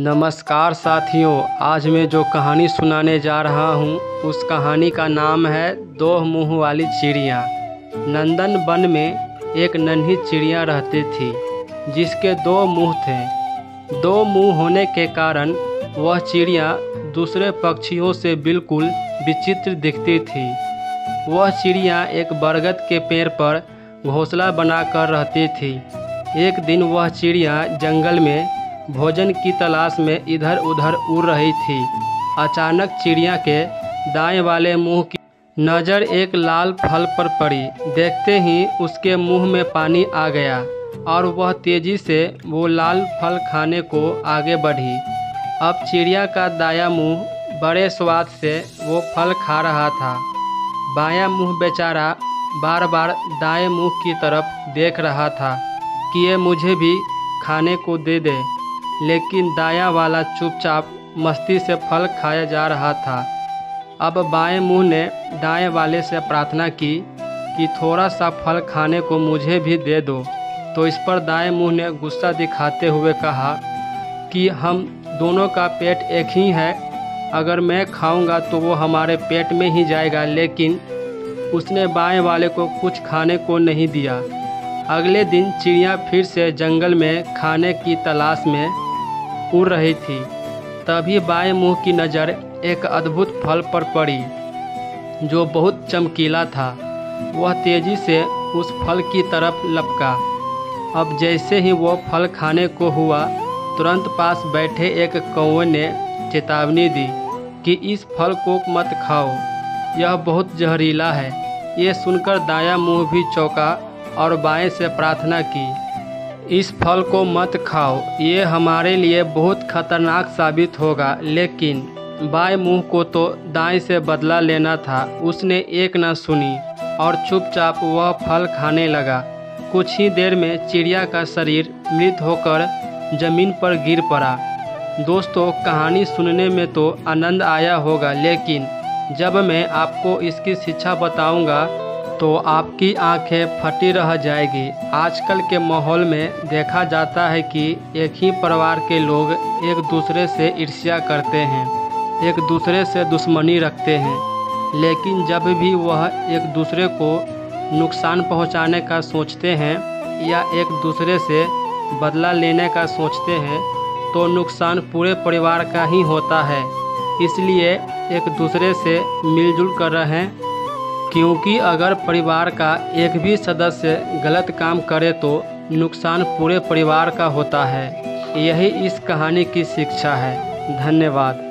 नमस्कार साथियों, आज मैं जो कहानी सुनाने जा रहा हूँ उस कहानी का नाम है दो मुँह वाली चिड़िया। नंदन वन में एक नन्ही चिड़िया रहती थी जिसके दो मुँह थे। दो मुँह होने के कारण वह चिड़िया दूसरे पक्षियों से बिल्कुल विचित्र दिखती थी। वह चिड़िया एक बरगद के पेड़ पर घोंसला बनाकर रहती थी। एक दिन वह चिड़िया जंगल में भोजन की तलाश में इधर उधर उड़ रही थी। अचानक चिड़िया के दाएं वाले मुंह की नज़र एक लाल फल पर पड़ी। देखते ही उसके मुंह में पानी आ गया और वह तेज़ी से वो लाल फल खाने को आगे बढ़ी। अब चिड़िया का दायां मुंह बड़े स्वाद से वो फल खा रहा था। बायां मुंह बेचारा बार बार दाएं मुंह की तरफ देख रहा था कि ये मुझे भी खाने को दे दे, लेकिन दायां वाला चुपचाप मस्ती से फल खाया जा रहा था। अब बाएं मुंह ने दाएं वाले से प्रार्थना की कि थोड़ा सा फल खाने को मुझे भी दे दो। तो इस पर दाएं मुंह ने गुस्सा दिखाते हुए कहा कि हम दोनों का पेट एक ही है, अगर मैं खाऊंगा तो वो हमारे पेट में ही जाएगा। लेकिन उसने बाएं वाले को कुछ खाने को नहीं दिया। अगले दिन चिड़िया फिर से जंगल में खाने की तलाश में उड़ रही थी। तभी बाएं मुंह की नज़र एक अद्भुत फल पर पड़ी जो बहुत चमकीला था। वह तेज़ी से उस फल की तरफ लपका। अब जैसे ही वो फल खाने को हुआ, तुरंत पास बैठे एक कौवे ने चेतावनी दी कि इस फल को मत खाओ, यह बहुत जहरीला है। ये सुनकर दायां मुंह भी चौंका और बाएं से प्रार्थना की, इस फल को मत खाओ, ये हमारे लिए बहुत खतरनाक साबित होगा। लेकिन बाएं मुंह को तो दाएं से बदला लेना था। उसने एक न सुनी और चुपचाप वह फल खाने लगा। कुछ ही देर में चिड़िया का शरीर मृत होकर जमीन पर गिर पड़ा। दोस्तों, कहानी सुनने में तो आनंद आया होगा, लेकिन जब मैं आपको इसकी शिक्षा बताऊंगा तो आपकी आंखें फटी रह जाएगी। आजकल के माहौल में देखा जाता है कि एक ही परिवार के लोग एक दूसरे से ईर्ष्या करते हैं, एक दूसरे से दुश्मनी रखते हैं। लेकिन जब भी वह एक दूसरे को नुकसान पहुंचाने का सोचते हैं या एक दूसरे से बदला लेने का सोचते हैं तो नुकसान पूरे परिवार का ही होता है। इसलिए एक दूसरे से मिलजुल कर रहें, क्योंकि अगर परिवार का एक भी सदस्य गलत काम करे तो नुकसान पूरे परिवार का होता है। यही इस कहानी की शिक्षा है। धन्यवाद।